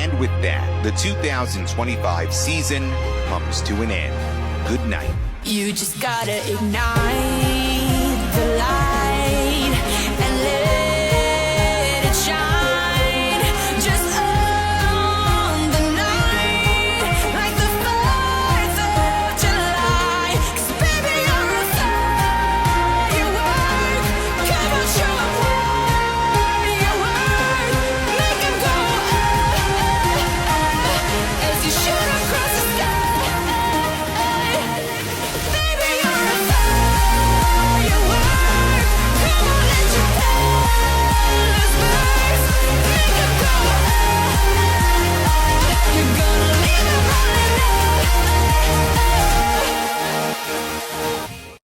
And with that, the 2025 season comes to an end. Good night. You just gotta ignite